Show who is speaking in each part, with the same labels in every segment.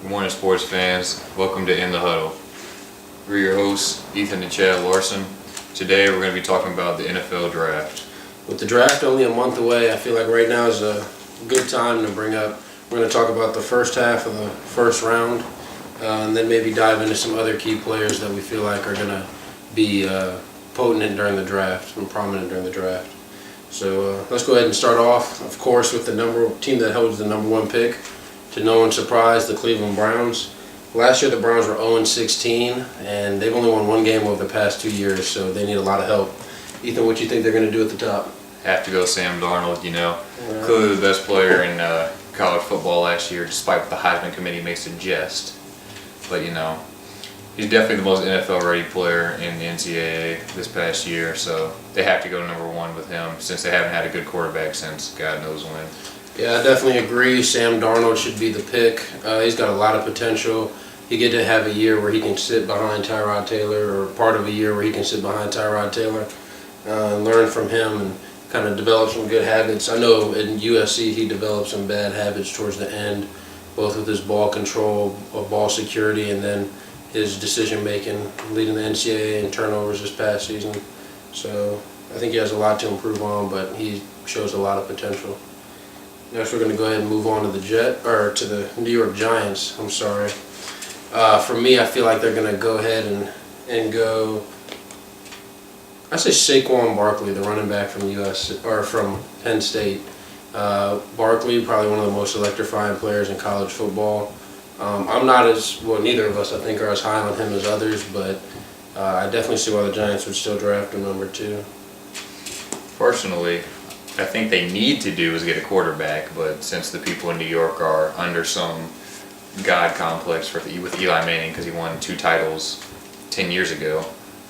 Speaker 1: Good morning, sports fans. Welcome to In the Huddle. We're your hosts, Ethan and Chad Larson. Today we're going to be talking about the NFL Draft.
Speaker 2: With the draft only a month away, I feel like right now is a good time to bring up. We're going to talk about the first half of the first round, and then maybe dive into some other key players that we feel like are going to be potent during the draft and prominent during the draft. So let's go ahead and start off, of course, with the team that holds the number one pick. To no one's surprise, the Cleveland Browns. Last year the Browns were 0-16, and they've only won one game over the past 2 years, so they need a lot of help. Ethan, what do you think they're going to do at the top?
Speaker 1: Have to go Sam Darnold, clearly the best player in college football last year, despite what the Heisman Committee may suggest. But, he's definitely the most NFL-ready player in the NCAA this past year, so they have to go number one with him since they haven't had a good quarterback since God knows when.
Speaker 2: Yeah, I definitely agree. Sam Darnold should be the pick. He's got a lot of potential. He get to have a year where he can sit behind Tyrod Taylor, or part of a year where he can sit behind Tyrod Taylor, and learn from him and kind of develop some good habits. I know in USC he developed some bad habits towards the end, both with his ball control, ball security, and then his decision making, leading the NCAA in turnovers this past season. So I think he has a lot to improve on, but he shows a lot of potential. Next, we're going to go ahead and move on to the New York Giants. I'm sorry. For me, I feel like they're going to go ahead and go. I say Saquon Barkley, the running back from from Penn State. Barkley, probably one of the most electrifying players in college football. I'm not neither of us I think are as high on him as others, but I definitely see why the Giants would still draft him number 2.
Speaker 1: Personally, I think they need to do is get a quarterback, but since the people in New York are under some God complex with Eli Manning because he won 2 titles 10 years ago,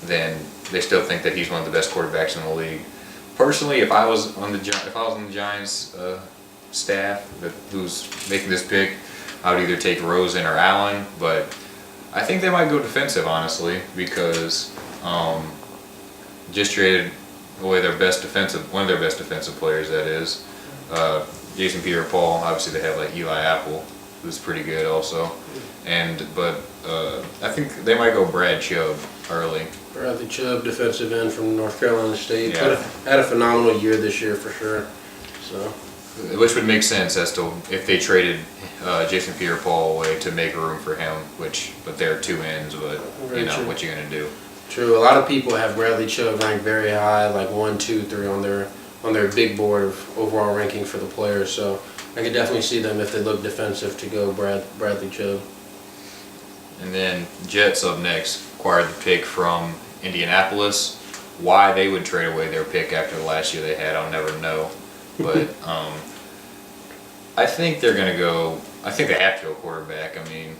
Speaker 1: then they still think that he's one of the best quarterbacks in the league. Personally, if I was on the Giants staff who's making this pick, I would either take Rosen or Allen, but I think they might go defensive, honestly, because just traded away one of their best defensive players, that is. Jason Pierre-Paul. Obviously they have like Eli Apple, who's pretty good also. But I think they might go Brad Chubb early.
Speaker 2: Bradley Chubb, defensive end from North Carolina State.
Speaker 1: Yeah.
Speaker 2: Had a phenomenal year this year for sure. So,
Speaker 1: which would make sense as to if they traded Jason Pierre-Paul away to make room for him. But they're 2 ends. But what you gonna do?
Speaker 2: True. A lot of people have Bradley Chubb ranked very high, like 1, 2, 3 on their big board of overall ranking for the players. So I could definitely see them, if they look defensive, to go Bradley Chubb.
Speaker 1: And then Jets up next acquired the pick from Indianapolis. Why they would trade away their pick after the last year they had, I'll never know. But I think they're gonna go. I think they have to go quarterback.
Speaker 2: Yeah,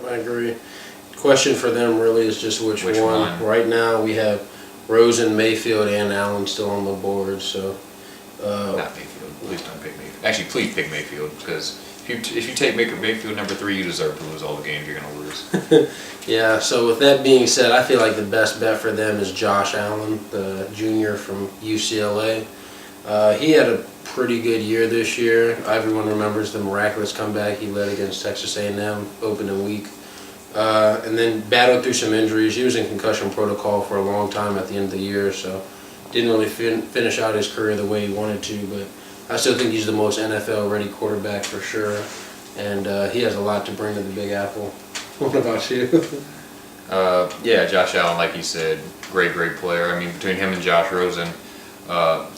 Speaker 2: I agree. Question for them really is just which one. Right now we have Rosen, Mayfield, and Allen still on the board. So
Speaker 1: not Mayfield. Please don't pick Mayfield. Actually, please pick Mayfield, because if you take Mayfield number 3, you deserve to lose all the games you're gonna lose.
Speaker 2: Yeah. So with that being said, I feel like the best bet for them is Josh Allen, the junior from UCLA. He had a pretty good year this year. Everyone remembers the miraculous comeback he led against Texas A&M opening week. And then battled through some injuries. He was in concussion protocol for a long time at the end of the year, so didn't really finish out his career the way he wanted to. But I still think he's the most NFL-ready quarterback for sure, and he has a lot to bring to the Big Apple. What about you?
Speaker 1: Yeah, Josh Allen, like you said, great player. Between him and Josh Rosen,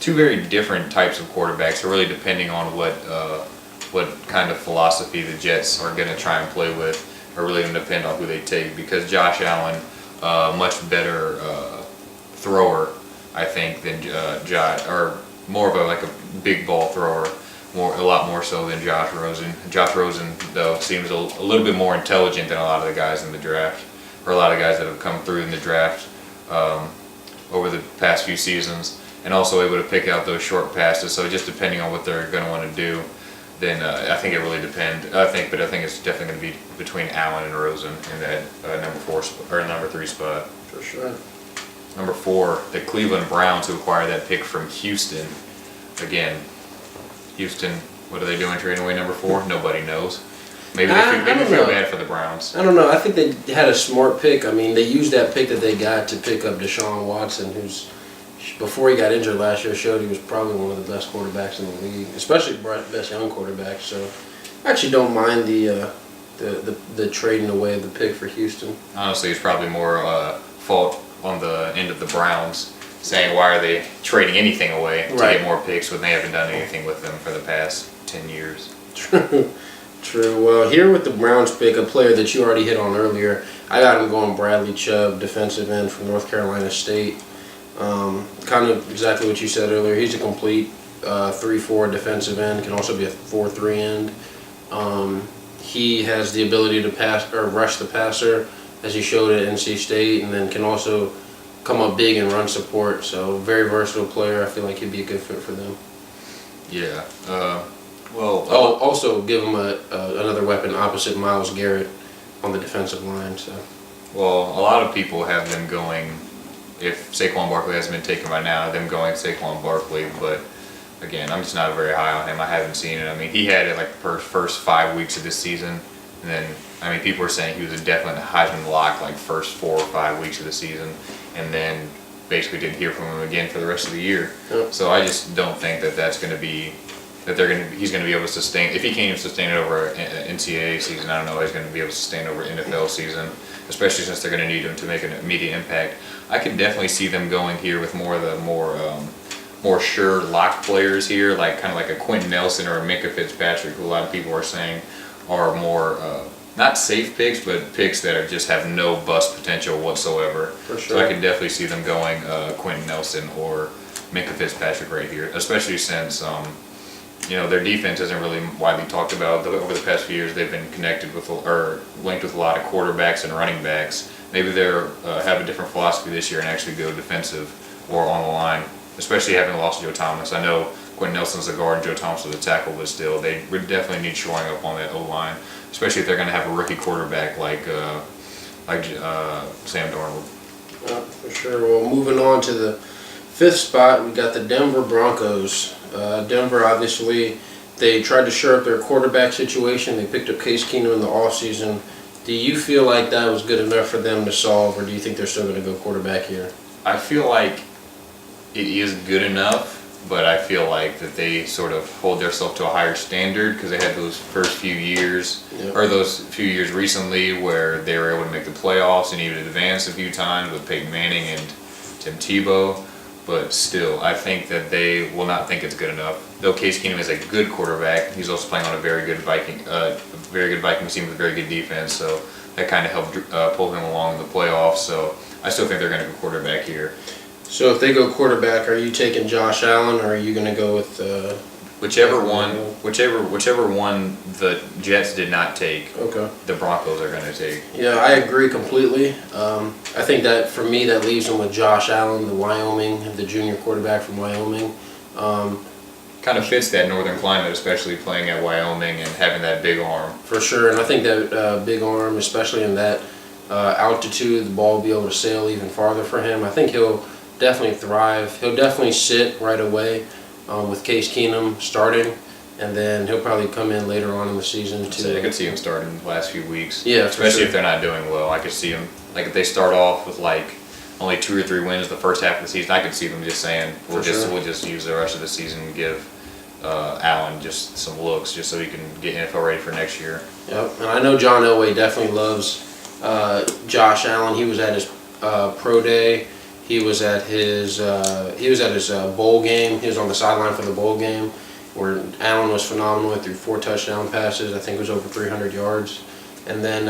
Speaker 1: 2 very different types of quarterbacks. So really depending on what kind of philosophy the Jets are going to try and play with, are really going to depend on who they take, because Josh Allen, much better thrower, I think, than or more of a big ball thrower, a lot more so than Josh Rosen. Josh Rosen, though, seems a little bit more intelligent than a lot of the guys in the draft, or a lot of guys that have come through in the draft over the past few seasons, and also able to pick out those short passes. So just depending on what they're going to want to do, then I think it really depends. I think it's definitely going to be between Allen and Rosen in that number 3 spot.
Speaker 2: For sure.
Speaker 1: Number 4, the Cleveland Browns, who acquired that pick from Houston. Again, Houston, what are they doing trading away number 4? Nobody knows. Maybe they feel bad for the Browns.
Speaker 2: I don't know. I think they had a smart pick. I mean, they used that pick that they got to pick up Deshaun Watson, who's, before he got injured last year, showed he was probably one of the best quarterbacks in the league, especially best young quarterbacks. So I actually don't mind the trading away of the pick for Houston.
Speaker 1: Honestly, it's probably more fault on the end of the Browns, saying why are they trading anything away to get more picks when they haven't done anything with them for the past 10 years.
Speaker 2: True. Well, here with the Browns pick, a player that you already hit on earlier, I got him going Bradley Chubb, defensive end from North Carolina State. Kind of exactly what you said earlier. He's a complete 3-4 defensive end, can also be a 4-3 end. He has the ability to pass or rush the passer, as he showed at NC State, and then can also come up big and run support. So very versatile player. I feel like he'd be a good fit for them.
Speaker 1: Yeah.
Speaker 2: Also give him another weapon opposite Myles Garrett on the defensive line. So.
Speaker 1: Well, a lot of people have them going, if Saquon Barkley hasn't been taken by now, them going Saquon Barkley, but again, I'm just not very high on him. I haven't seen it. I mean, he had it like the first 5 weeks of this season, and then, I mean, people were saying he was a definite Heisman lock like first 4 or 5 weeks of the season, and then basically didn't hear from him again for the rest of the year.
Speaker 2: Yep.
Speaker 1: So I just don't think that that's going to be, he's going to be able to sustain, if he can't even sustain it over an NCAA season, I don't know how he's going to be able to sustain over an NFL season, especially since they're going to need him to make an immediate impact. I can definitely see them going here with more of the more sure lock players here, like kind of like a Quentin Nelson or a Minkah Fitzpatrick, who a lot of people are saying are more not safe picks, but picks that are just have no bust potential whatsoever.
Speaker 2: For sure.
Speaker 1: So I can definitely see them going Quentin Nelson or Minkah Fitzpatrick right here, especially since their defense isn't really widely talked about. Over the past few years, they've been connected with or linked with a lot of quarterbacks and running backs. Maybe they're have a different philosophy this year and actually go defensive or on the line, especially having lost Joe Thomas. I know Quentin Nelson's a guard and Joe Thomas was a tackle, but still, they would definitely need shoring up on that O-line, especially if they're going to have a rookie quarterback like Sam Darnold.
Speaker 2: For sure. Well, moving on to the fifth spot, we got the Denver Broncos. Denver, obviously, they tried to shore up their quarterback situation. They picked up Case Keenum in the offseason. Do you feel like that was good enough for them to solve, or do you think they're still going to go quarterback here?
Speaker 1: I feel like it is good enough, but I feel like that they sort of hold themselves to a higher standard because they had those first few years, or those few years recently where they were able to make the playoffs and even advance a few times with Peyton Manning and Tim Tebow. But still, I think that they will not think it's good enough. Though Case Keenum is a good quarterback, he's also playing on a very good Viking team with a very good defense. So that kind of helped pull him along in the playoffs. So I still think they're going to go quarterback here.
Speaker 2: So if they go quarterback, are you taking Josh Allen, or are you going to go with
Speaker 1: whichever one the Jets did not take?
Speaker 2: Okay.
Speaker 1: The Broncos are going to take.
Speaker 2: Yeah, I agree completely. I think that for me, that leaves them with Josh Allen, the junior quarterback from Wyoming.
Speaker 1: Kind of fits that northern climate, especially playing at Wyoming and having that big arm.
Speaker 2: For sure, and I think that big arm, especially in that altitude, the ball will be able to sail even farther for him. I think he'll definitely thrive. He'll definitely sit right away with Case Keenum starting, and then he'll probably come in later on in the season too.
Speaker 1: I could see him starting in the last few weeks.
Speaker 2: Yeah,
Speaker 1: especially if they're not doing well. I could see him, like if they start off with like only 2 or 3 wins the first half of the season, I could see them just saying we'll just use the rest of the season and give Allen just some looks just so he can get NFL ready for next year.
Speaker 2: Yep, and I know John Elway definitely loves Josh Allen. He was at his pro day. He was at his bowl game. He was on the sideline for the bowl game, where Allen was phenomenal. He threw 4 touchdown passes. I think it was over 300 yards. And then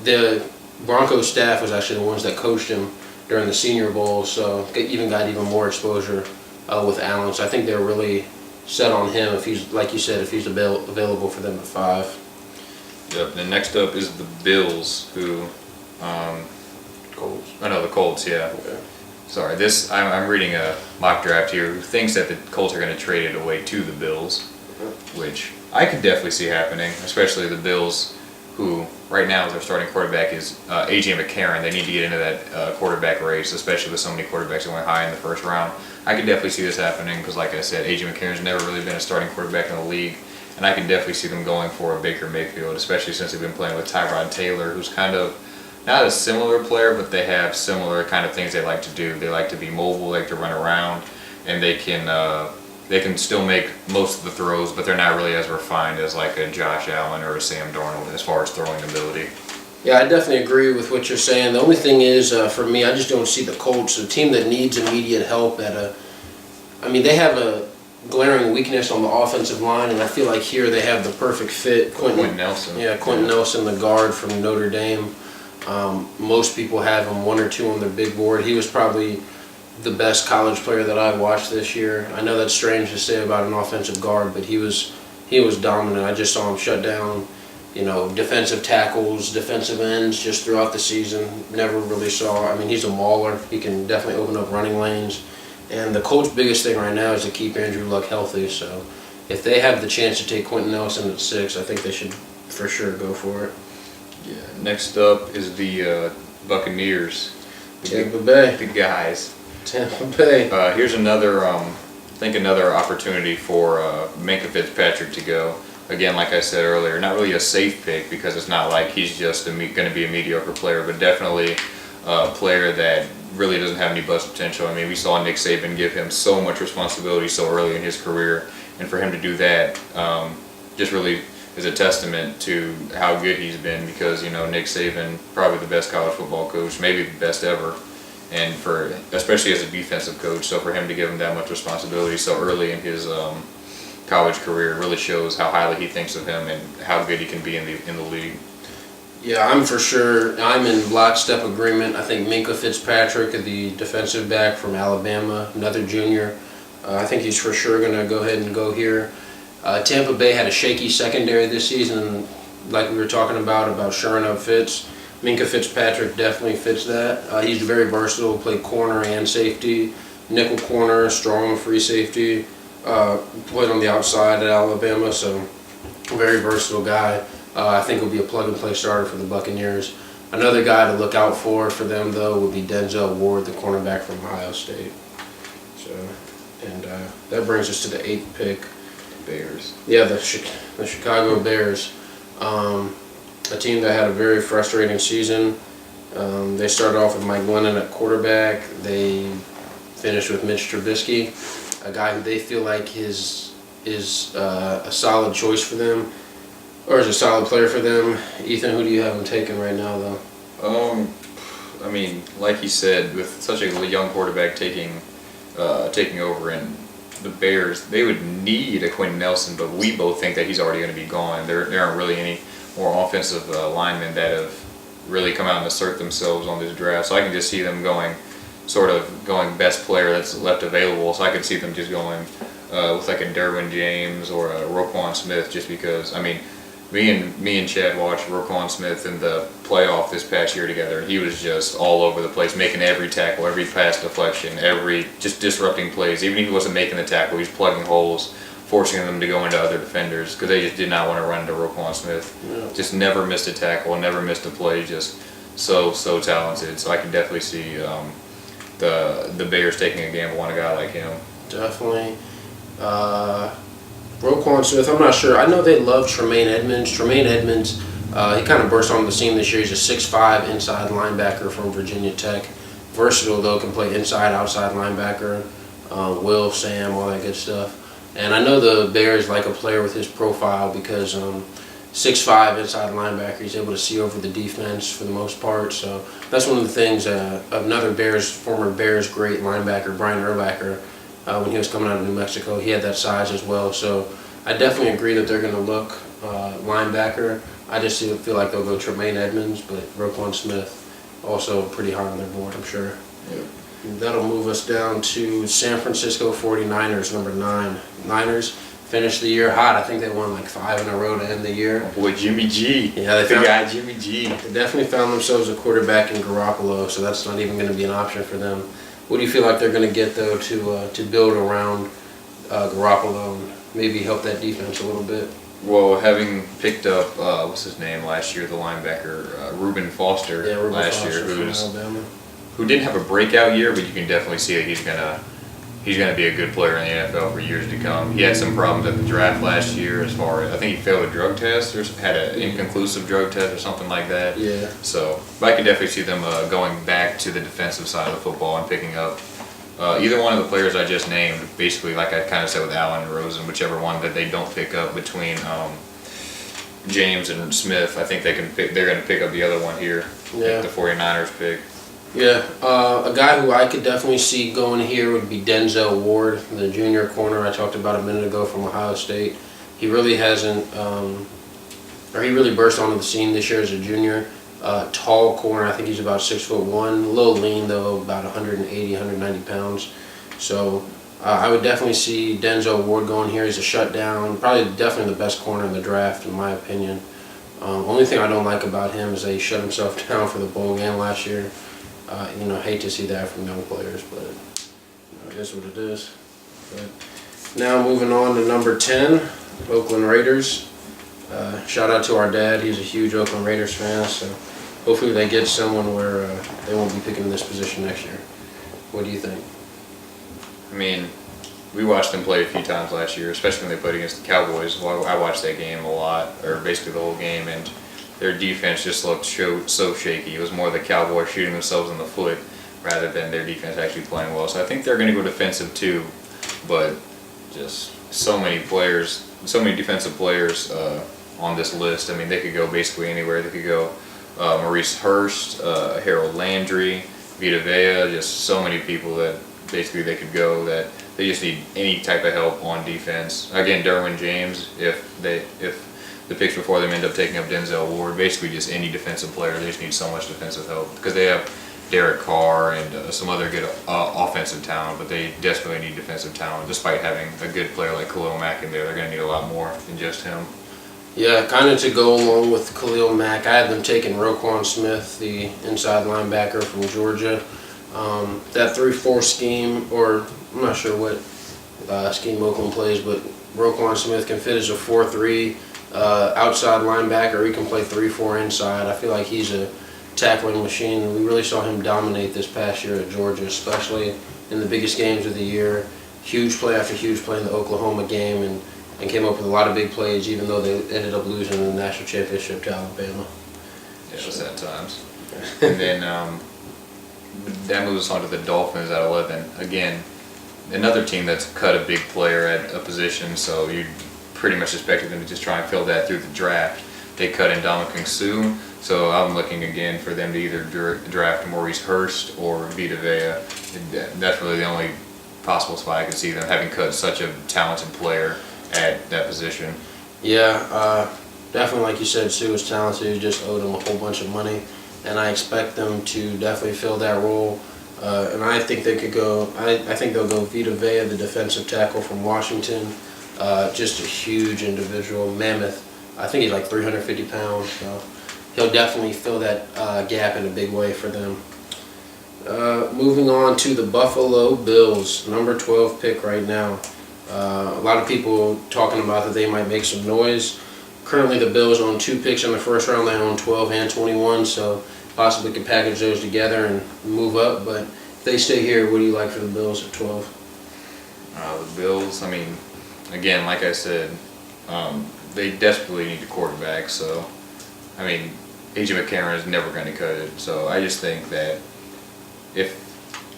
Speaker 2: the Broncos staff was actually the ones that coached him during the Senior Bowl, so got even more exposure with Allen. So I think they're really set on him if he's, like you said, if he's available for them at 5.
Speaker 1: Yep. And next up is the Bills, who
Speaker 2: Colts.
Speaker 1: Oh no, the Colts. Yeah.
Speaker 2: Okay.
Speaker 1: Sorry, I'm reading a mock draft here who thinks that the Colts are going to trade it away to the Bills, which I could definitely see happening, especially the Bills, who right now their starting quarterback is A.J. McCarron. They need to get into that quarterback race, especially with so many quarterbacks going high in the first round. I could definitely see this happening because, like I said, A.J. McCarron's never really been a starting quarterback in the league, and I can definitely see them going for a Baker Mayfield, especially since they've been playing with Tyrod Taylor, who's kind of not a similar player, but they have similar kind of things they like to do. They like to be mobile, they like to run around, and they can still make most of the throws, but they're not really as refined as like a Josh Allen or a Sam Darnold as far as throwing ability.
Speaker 2: Yeah, I definitely agree with what you're saying. The only thing is, for me, I just don't see the Colts, a team that needs immediate help they have a glaring weakness on the offensive line, and I feel like here they have the perfect fit.
Speaker 1: Quentin Nelson.
Speaker 2: Yeah, Quentin Nelson, the guard from Notre Dame. Most people have him 1 or 2 on their big board. He was probably the best college player that I've watched this year. I know that's strange to say about an offensive guard, but he was dominant. I just saw him shut down, defensive tackles, defensive ends just throughout the season. Never really saw. He's a mauler. He can definitely open up running lanes. And the Colts' biggest thing right now is to keep Andrew Luck healthy. So if they have the chance to take Quentin Nelson at 6, I think they should for sure go for it.
Speaker 1: Yeah. Next up is the Buccaneers.
Speaker 2: Tampa Bay.
Speaker 1: The guys.
Speaker 2: Tampa Bay.
Speaker 1: Here's another, another opportunity for Minkah Fitzpatrick to go. Again, like I said earlier, not really a safe pick because it's not like he's just going to be a mediocre player, but definitely a player that really doesn't have any bust potential. We saw Nick Saban give him so much responsibility so early in his career, and for him to do that just really is a testament to how good he's been because, Nick Saban, probably the best college football coach, maybe the best ever, and especially as a defensive coach, so for him to give him that much responsibility so early in his college career really shows how highly he thinks of him and how good he can be in the league.
Speaker 2: Yeah, I'm in lockstep agreement. I think Minkah Fitzpatrick, the defensive back from Alabama, another junior, I think he's for sure going to go ahead and go here. Tampa Bay had a shaky secondary this season, like we were talking about shoring up Fitz. Minkah Fitzpatrick definitely fits that. He's very versatile, played corner and safety, nickel corner, strong free safety, played on the outside at Alabama, so very versatile guy. I think he'll be a plug-and-play starter for the Buccaneers. Another guy to look out for them, though, would be Denzel Ward, the cornerback from Ohio State. That brings us to the 8th pick.
Speaker 1: Bears.
Speaker 2: Yeah, the Chicago Bears. A team that had a very frustrating season. They started off with Mike Glennon at quarterback. They finished with Mitch Trubisky, a guy who they feel like is a solid choice for them, or is a solid player for them. Ethan, who do you have him taking right now, though?
Speaker 1: Like you said, with such a young quarterback taking over, and the Bears, they would need a Quentin Nelson, but we both think that he's already going to be gone. There aren't really any more offensive linemen that have really come out and assert themselves on this draft. So I can just see them going best player that's left available. So I could see them just going with like a Derwin James or a Roquan Smith, just because, me and Chad watched Roquan Smith in the playoff this past year together, and he was just all over the place, making every tackle, every pass deflection, just disrupting plays. Even if he wasn't making the tackle, he was plugging holes, forcing them to go into other defenders because they just did not want to run into Roquan Smith.
Speaker 2: Yeah.
Speaker 1: Just never missed a tackle, never missed a play, just so talented. So I can definitely see the Bears taking a gamble on a guy like him.
Speaker 2: Definitely. Roquan Smith, I'm not sure. I know they love Tremaine Edmonds. Tremaine Edmonds, he kind of burst on the scene this year. He's a 6'5" inside linebacker from Virginia Tech. Versatile, though, can play inside, outside linebacker. Will, Sam, all that good stuff. And I know the Bears like a player with his profile because 6'5" inside linebacker, he's able to see over the defense for the most part. So that's one of the things. Another former Bears great linebacker, Brian Urlacher, when he was coming out of New Mexico, he had that size as well. So I definitely agree that they're going to look linebacker. I just feel like they'll go Tremaine Edmonds, but Roquan Smith also pretty high on their board, I'm sure.
Speaker 1: Yep.
Speaker 2: That'll move us down to San Francisco 49ers, number 9. Niners finished the year hot. I think they won like 5 in a row to end the year.
Speaker 1: Oh boy, Jimmy G.
Speaker 2: Yeah,
Speaker 1: the guy Jimmy G.
Speaker 2: They definitely found themselves a quarterback in Garoppolo, so that's not even going to be an option for them. What do you feel like they're going to get, though, to build around Garoppolo and maybe help that defense a little bit?
Speaker 1: Well, having picked up, what's his name last year, the linebacker, Reuben Foster,
Speaker 2: Foster
Speaker 1: year,
Speaker 2: from Alabama.
Speaker 1: who didn't have a breakout year, but you can definitely see that he's going to he's going to be a good player in the NFL for years to come. He had some problems at the draft last year as far as, I think he failed a drug test or had an inconclusive drug test or something like that.
Speaker 2: Yeah.
Speaker 1: So, but I could definitely see them going back to the defensive side of the football and picking up either one of the players I just named, basically like I kind of said with Allen and Rosen, whichever one that they don't pick up between James and Smith. I think they're going to pick up the other one here.
Speaker 2: Yeah.
Speaker 1: The 49ers pick.
Speaker 2: Yeah, a guy who I could definitely see going here would be Denzel Ward, the junior corner I talked about a minute ago from Ohio State. He really hasn't, he really burst onto the scene this year as a junior. Tall corner, I think he's about 6'1", a little lean though, about 180, 190 pounds. So I would definitely see Denzel Ward going here. He's a shutdown, probably definitely the best corner in the draft in my opinion. Only thing I don't like about him is that he shut himself down for the bowl game last year. Hate to see that from young players, but it is what it is. But now moving on to number 10, Oakland Raiders. Shout out to our dad. He's a huge Oakland Raiders fan, so hopefully they get someone where they won't be picking this position next year. What do you think?
Speaker 1: I mean, we watched them play a few times last year, especially when they played against the Cowboys. Well, I watched that game a lot, or basically the whole game, and their defense just looked so shaky. It was more the Cowboys shooting themselves in the foot rather than their defense actually playing well. So I think they're going to go defensive too, but just so many players, so many defensive players on this list. I mean, they could go basically anywhere. They could go Maurice Hurst, Harold Landry, Vita Vea, just so many people that basically they could go that they just need any type of help on defense. Again, Derwin James, if the picks before them end up taking up Denzel Ward, basically just any defensive player. They just need so much defensive help because they have Derek Carr and some other good offensive talent, but they desperately need defensive talent. Despite having a good player like Khalil Mack in there, they're going to need a lot more than just him.
Speaker 2: Yeah, kind of to go along with Khalil Mack, I had them taking Roquan Smith, the inside linebacker from Georgia. That 3-4 scheme, or I'm not sure what scheme Oakland plays, but Roquan Smith can fit as a 4-3 outside linebacker. He can play 3-4 inside. I feel like he's a tackling machine. We really saw him dominate this past year at Georgia, especially in the biggest games of the year. Huge play after huge play in the Oklahoma game, and came up with a lot of big plays, even though they ended up losing in the national championship to Alabama.
Speaker 1: Yeah, it was sad times. And then that moves us on to the Dolphins at 11. Again, another team that's cut a big player at a position, so you pretty much expected them to just try and fill that through the draft. They cut in Ndamukong Suh, so I'm looking again for them to either draft Maurice Hurst or Vita Vea. That's really the only possible spot I could see them having cut such a talented player at that position.
Speaker 2: Yeah, definitely like you said, Sue is talented. You just owed him a whole bunch of money, and I expect them to definitely fill that role. And I think they could go. I think they'll go Vita Vea, the defensive tackle from Washington. Just a huge individual, mammoth. I think he's like 350 pounds, so he'll definitely fill that gap in a big way for them. Moving on to the Buffalo Bills, number 12 pick right now. A lot of people talking about that they might make some noise. Currently the Bills own 2 picks in the first round. They own 12 and 21, so possibly could package those together and move up. But if they stay here, what do you like for the Bills at 12?
Speaker 1: The Bills, I mean, again, like I said, they desperately need a quarterback. So, I mean, A.J. McCarron is never going to cut it. So I just think that if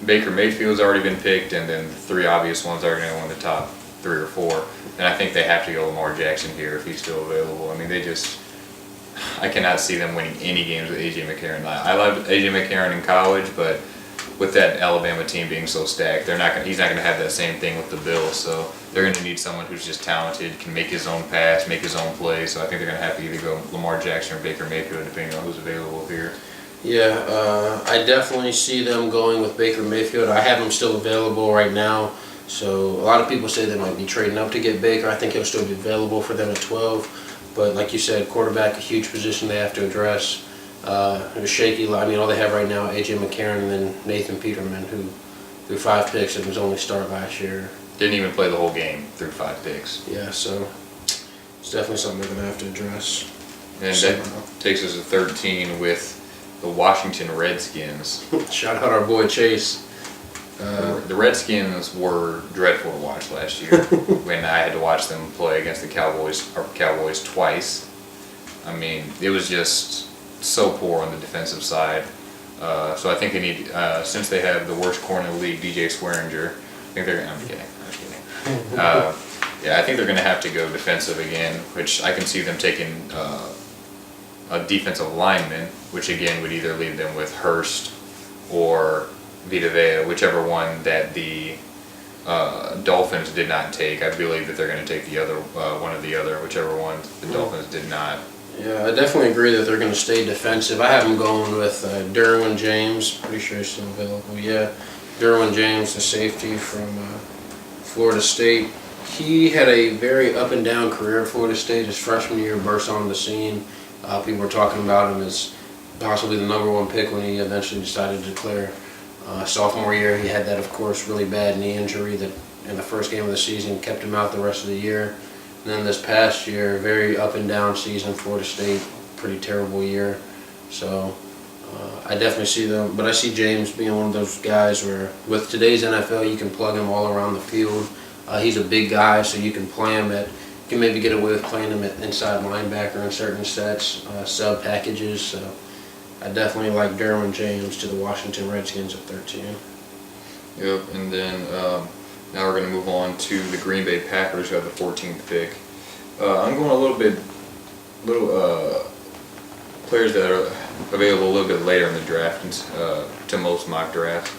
Speaker 1: Baker Mayfield's already been picked and then the 3 obvious ones are going to go in the top 3 or 4, then I think they have to go Lamar Jackson here if he's still available. I mean, I cannot see them winning any games with A.J. McCarron. I loved A.J. McCarron in college, but with that Alabama team being so stacked, he's not going to have that same thing with the Bills. So they're going to need someone who's just talented, can make his own pass, make his own play. So I think they're going to have to either go Lamar Jackson or Baker Mayfield, depending on who's available here.
Speaker 2: Yeah, I definitely see them going with Baker Mayfield. I have him still available right now. So a lot of people say they might be trading up to get Baker. I think he'll still be available for them at 12. But like you said, quarterback, a huge position they have to address. A shaky, I mean, all they have right now, A.J. McCarron and then Nathan Peterman, who threw 5 picks and was only start last year.
Speaker 1: Didn't even play the whole game, threw 5 picks.
Speaker 2: Yeah, so it's definitely something they're going to have to address.
Speaker 1: And that takes us to 13 with the Washington Redskins.
Speaker 2: Shout out our boy Chase.
Speaker 1: The Redskins were dreadful to watch last year when I had to watch them play against the Cowboys twice. I mean, it was just so poor on the defensive side. So I think they need, since they have the worst corner in the league, DJ Swearinger, I think they're, I'm kidding. Yeah, I think they're going to have to go defensive again, which I can see them taking a defensive lineman, which again would either leave them with Hurst or Vita Vea, whichever one that the Dolphins did not take. I believe that they're going to take the other one of the other, whichever one the Dolphins did not.
Speaker 2: Yeah, I definitely agree that they're going to stay defensive. I have them going with Derwin James. Pretty sure he's still available. Yeah, Derwin James, the safety from Florida State. He had a very up and down career at Florida State. His freshman year burst onto the scene. People were talking about him as possibly the #1 pick when he eventually decided to declare. Sophomore year, he had that, of course, really bad knee injury that in the first game of the season kept him out the rest of the year. And then this past year, very up and down season, Florida State, pretty terrible year. So I definitely see them, but I see James being one of those guys where with today's NFL, you can plug him all around the field. He's a big guy, so you can play him at, you can maybe get away with playing him at inside linebacker in certain sets, sub packages. So I definitely like Derwin James to the Washington Redskins at 13.
Speaker 1: Yep, and then now we're going to move on to the Green Bay Packers, who have the 14th pick. I'm going a little players that are available a little bit later in the draft to most mock drafts.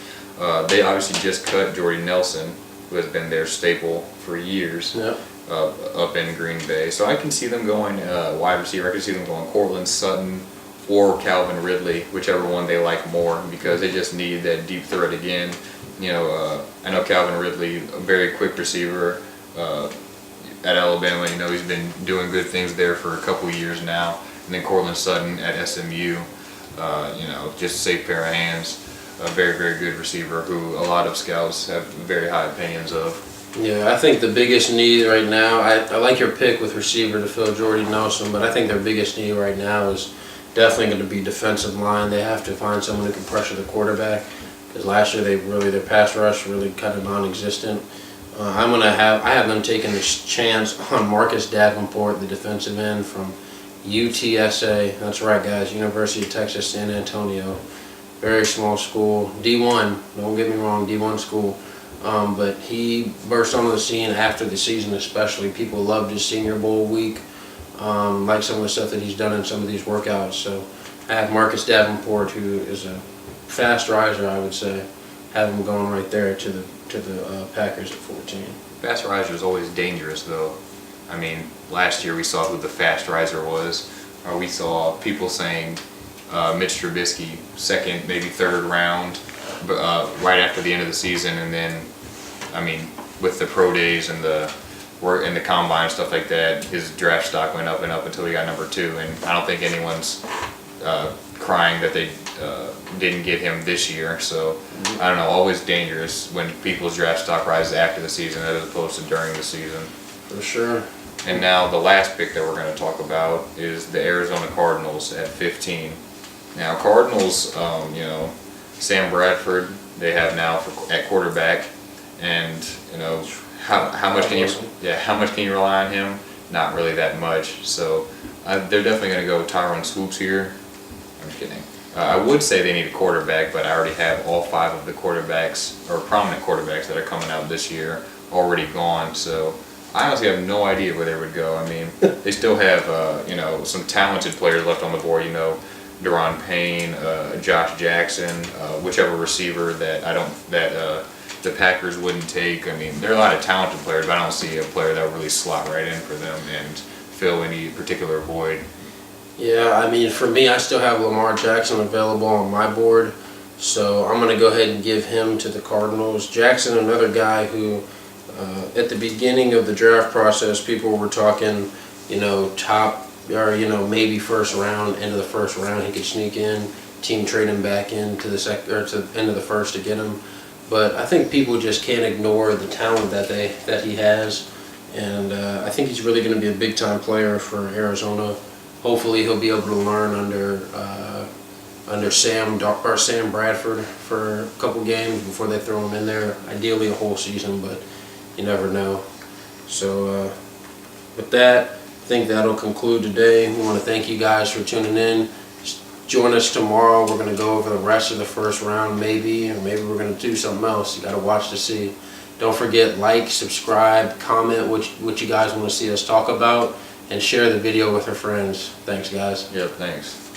Speaker 1: They obviously just cut Jordy Nelson, who has been their staple for years.
Speaker 2: Yep.
Speaker 1: Up in Green Bay. So I can see them going wide receiver. I can see them going Cortland Sutton or Calvin Ridley, whichever one they like more, because they just need that deep threat again. You know, I know Calvin Ridley, a very quick receiver at Alabama. You know, he's been doing good things there for a couple of years now. And then Cortland Sutton at SMU, you know, just a safe pair of hands. A very, very good receiver who a lot of scouts have very high opinions of.
Speaker 2: Yeah, I think the biggest need right now, I like your pick with receiver to fill Jordy Nelson, but I think their biggest need right now is definitely going to be defensive line. They have to find someone who can pressure the quarterback, because last year their pass rush really kind of non-existent. I have them taking this chance on Marcus Davenport, the defensive end from UTSA. That's right, guys, University of Texas San Antonio. Very small school, D1. Don't get me wrong, D1 school. But he burst onto the scene after the season, especially. People loved his Senior Bowl week, like some of the stuff that he's done in some of these workouts. So I have Marcus Davenport, who is a fast riser, I would say. Have him going right there to the Packers at 14.
Speaker 1: Fast riser is always dangerous, though. I mean, last year we saw who the fast riser was, or we saw people saying Mitch Trubisky, second, maybe third round, right after the end of the season, and then, I mean, with the pro days and the work and the combine and stuff like that, his draft stock went up and up until he got #2, and I don't think anyone's crying that they didn't get him this year. So I don't know, always dangerous when people's draft stock rises after the season as opposed to during the season.
Speaker 2: For sure.
Speaker 1: And now the last pick that we're going to talk about is the Arizona Cardinals at 15. Now Cardinals, you know, Sam Bradford they have now at quarterback, and you know how much can you rely on him? Not really that much. So they're definitely going to go with Tyrone Swoops here. I'm just kidding. I would say they need a quarterback, but I already have all 5 of the quarterbacks or prominent quarterbacks that are coming out this year already gone. So I honestly have no idea where they would go. I mean, they still have you know, some talented players left on the board. You know, Daron Payne, Josh Jackson, whichever receiver that the Packers wouldn't take. I mean, there are a lot of talented players, but I don't see a player that would really slot right in for them and fill any particular void.
Speaker 2: Yeah, I mean, for me, I still have Lamar Jackson available on my board, so I'm going to go ahead and give him to the Cardinals. Jackson, another guy who, at the beginning of the draft process, people were talking, you know, top, or, you know, maybe first round, end of the first round, he could sneak in, team trade him back into the to the end of the first to get him. But I think people just can't ignore the talent that he has, and I think he's really going to be a big-time player for Arizona. Hopefully he'll be able to learn under under Sam Bradford for a couple games before they throw him in there. Ideally a whole season, but you never know. So with that, I think that'll conclude today. We want to thank you guys for tuning in. Join us tomorrow. We're going to go over the rest of the first round, maybe, or maybe we're going to do something else. You got to watch to see. Don't forget, like, subscribe, comment what you guys want to see us talk about, and share the video with your friends. Thanks, guys.
Speaker 1: Yep, thanks.